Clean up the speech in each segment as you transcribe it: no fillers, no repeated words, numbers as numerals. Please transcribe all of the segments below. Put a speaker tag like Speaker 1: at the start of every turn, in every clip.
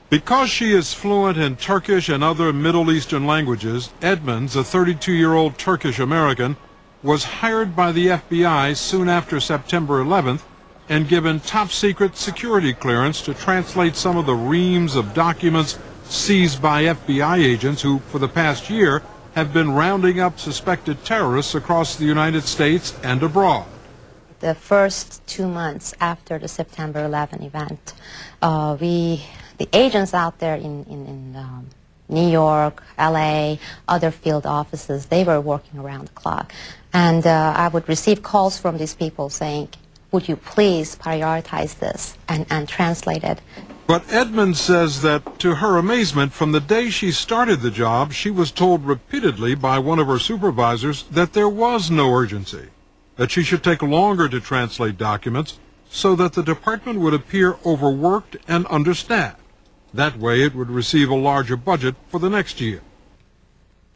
Speaker 1: Because she is fluent in Turkish and other Middle Eastern languages, Edmonds, a 32-year-old Turkish American, was hired by the FBI soon after September 11th and given top-secret security clearance to translate some of the reams of documents seized by FBI agents who, for the past year, have been rounding up suspected terrorists across the United States and abroad.
Speaker 2: The first 2 months after the September 11 event, the agents out there in New York, LA, other field offices, they were working around the clock. And I would receive calls from these people saying, would you please prioritize this and translate it?
Speaker 1: But Edmonds says that, to her amazement, from the day she started the job, she was told repeatedly by one of her supervisors that there was no urgency, that she should take longer to translate documents so that the department would appear overworked and understaffed. That way it would receive a larger budget for the next year.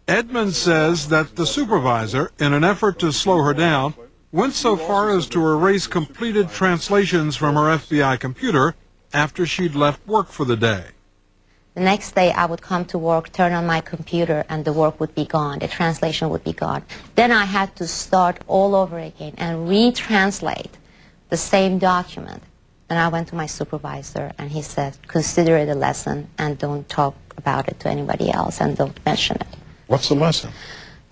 Speaker 1: Edmonds says that the supervisor, in an effort to slow her down, went so far as to erase completed translations from her FBI computer after she'd left work for the day.
Speaker 2: The next day I would come to work, turn on my computer, and the work would be gone, the translation would be gone. Then I had to start all over again and retranslate the same document. And I went to my supervisor and he said, consider it a lesson and don't talk about it to anybody else and don't mention it.
Speaker 1: What's the lesson?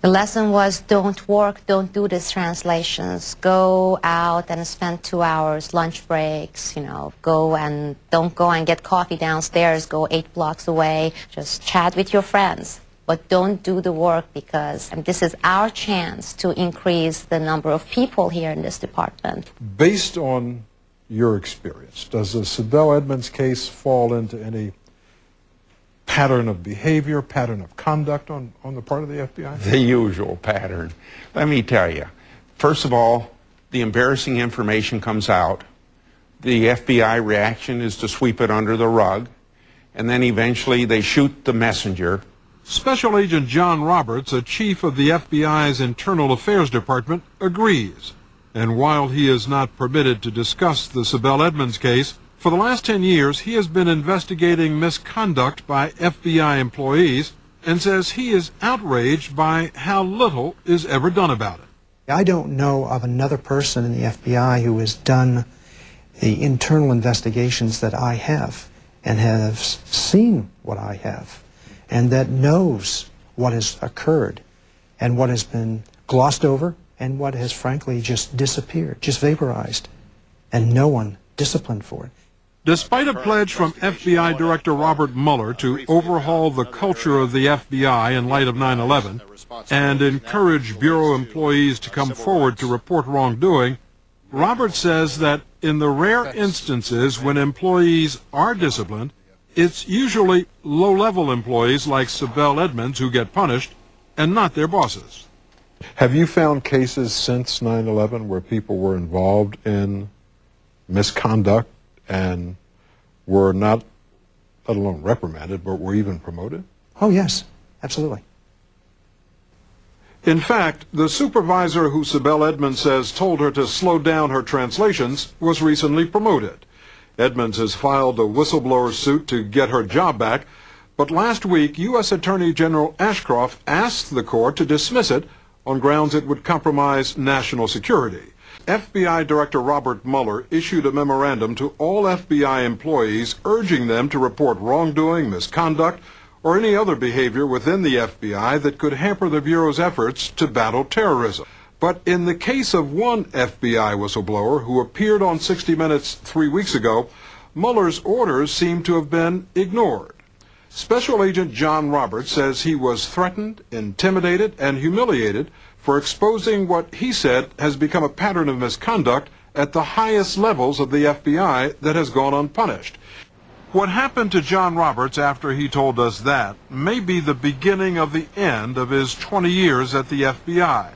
Speaker 2: The lesson was don't work, don't do these translations. Go out and spend 2 hours, lunch breaks, you know, don't go and get coffee downstairs, go 8 blocks away, just chat with your friends. But don't do the work because this is our chance to increase the number of people here in this department.
Speaker 1: Based on your experience, does the Sibel Edmonds case fall into any pattern of behavior, pattern of conduct on the part of the FBI?
Speaker 3: The usual pattern. Let me tell you. First of all, the embarrassing information comes out. The FBI reaction is to sweep it under the rug, and then eventually they shoot the messenger.
Speaker 1: Special Agent John Roberts, a chief of the FBI's Internal Affairs Department, agrees. And while he is not permitted to discuss the Sibel Edmonds case, for the last 10 years he has been investigating misconduct by FBI employees and says he is outraged by how little is ever done about it.
Speaker 4: I don't know of another person in the FBI who has done the internal investigations that I have and has seen what I have and that knows what has occurred and what has been glossed over and what has frankly just disappeared, just vaporized, and no one disciplined for it.
Speaker 1: Despite a pledge from FBI Director Robert Mueller to overhaul the culture of the FBI in light of 9/11 and encourage Bureau employees to come forward to report wrongdoing, Roberts says that in the rare instances when employees are disciplined, it's usually low-level employees like Sibel Edmonds who get punished and not their bosses. Have you found cases since 9/11 where people were involved in misconduct and were not, let alone reprimanded, but were even promoted?
Speaker 4: Oh, yes, absolutely.
Speaker 1: In fact, the supervisor who Sibel Edmonds says told her to slow down her translations was recently promoted. Edmonds has filed a whistleblower suit to get her job back, but last week U.S. Attorney General Ashcroft asked the court to dismiss it on grounds it would compromise national security. FBI Director Robert Mueller issued a memorandum to all FBI employees urging them to report wrongdoing, misconduct, or any other behavior within the FBI that could hamper the Bureau's efforts to battle terrorism. But in the case of one FBI whistleblower who appeared on 60 Minutes 3 weeks ago, Mueller's orders seem to have been ignored. Special Agent John Roberts says he was threatened, intimidated, and humiliated for exposing what he said has become a pattern of misconduct at the highest levels of the FBI that has gone unpunished. What happened to John Roberts after he told us that may be the beginning of the end of his 20 years at the FBI.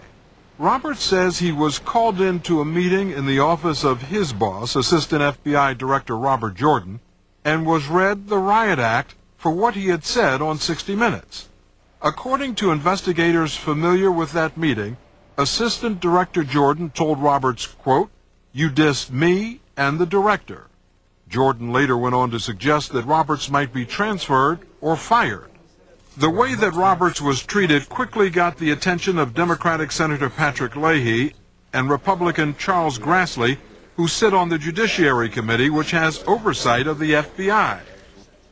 Speaker 1: Roberts says he was called into a meeting in the office of his boss, Assistant FBI Director Robert Jordan, and was read the Riot Act for what he had said on 60 Minutes. According to investigators familiar with that meeting, Assistant Director Jordan told Roberts, quote, "You dissed me and the director." Jordan later went on to suggest that Roberts might be transferred or fired. The way that Roberts was treated quickly got the attention of Democratic Senator Patrick Leahy and Republican Charles Grassley, who sit on the Judiciary Committee, which has oversight of the FBI.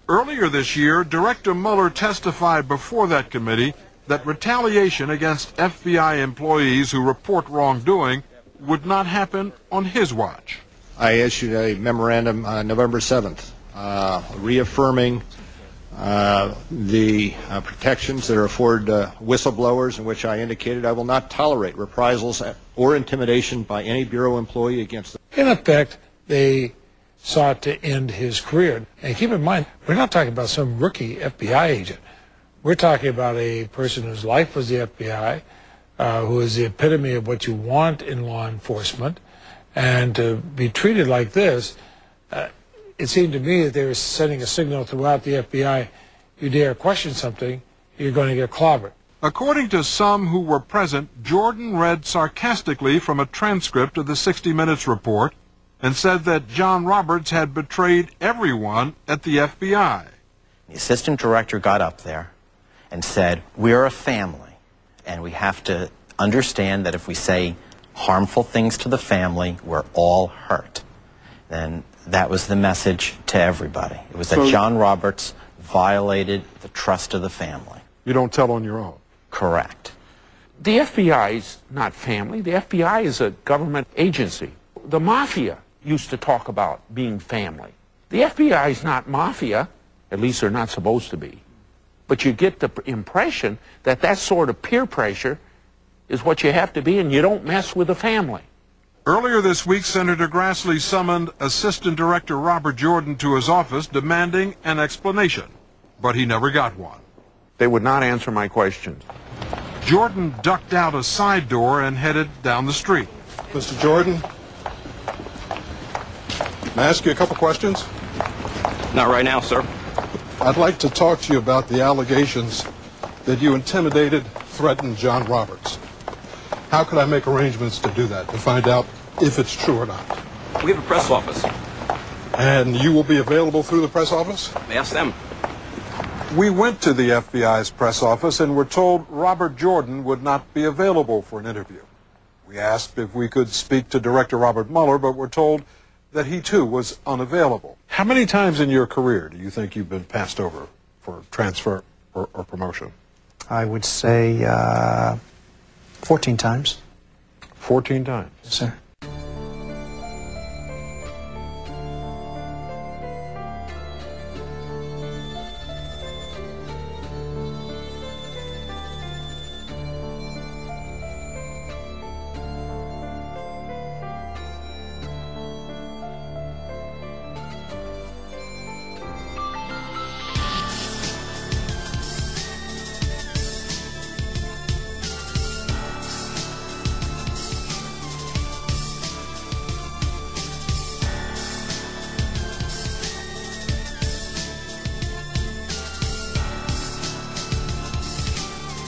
Speaker 1: Earlier this year, Director Mueller testified before that committee that retaliation against FBI employees who report wrongdoing would not happen on his watch.
Speaker 5: I issued a memorandum on November 7th reaffirming the protections that are afforded whistleblowers, in which I indicated I will not tolerate reprisals or intimidation by any Bureau employee against them.
Speaker 6: In effect, they sought to end his career. And keep in mind, we're not talking about some rookie FBI agent. We're talking about a person whose life was the FBI, who is the epitome of what you want in law enforcement. And to be treated like this, it seemed to me that they were sending a signal throughout the FBI: you dare question something, you're going to get clobbered.
Speaker 1: According to some who were present, Jordan read sarcastically from a transcript of the 60 Minutes report and said that John Roberts had betrayed everyone at the FBI.
Speaker 7: The assistant director got up there and said, "We're a family, and we have to understand that if we say harmful things to the family, we're all hurt." Then that was the message to everybody. It was that John Roberts violated the trust of the family.
Speaker 1: You don't tell on your own.
Speaker 7: Correct.
Speaker 3: The FBI is not family. The FBI is a government agency. The mafia used to talk about being family. The FBI is not mafia, at least they're not supposed to be. But you get the impression that that sort of peer pressure is what you have to be, and you don't mess with the family.
Speaker 1: Earlier this week, Senator Grassley summoned Assistant Director Robert Jordan to his office demanding an explanation, but he never got one.
Speaker 3: They would not answer my questions.
Speaker 1: Jordan ducked out a side door and headed down the street.
Speaker 8: Mr. Jordan, may I ask you a couple questions?
Speaker 9: Not right now, sir.
Speaker 8: I'd like to talk to you about the allegations that you intimidated, threatened John Roberts. How could I make arrangements to do that, to find out if it's true or not?
Speaker 9: We have a press office.
Speaker 8: And you will be available through the press office?
Speaker 9: Ask them.
Speaker 1: We went to the FBI's press office and were told Robert Jordan would not be available for an interview. We asked if we could speak to Director Robert Mueller, but were told that he too was unavailable. How many times in your career do you think you've been passed over for transfer or promotion?
Speaker 4: I would say 14 times.
Speaker 1: 14 times?
Speaker 4: Yes, sir.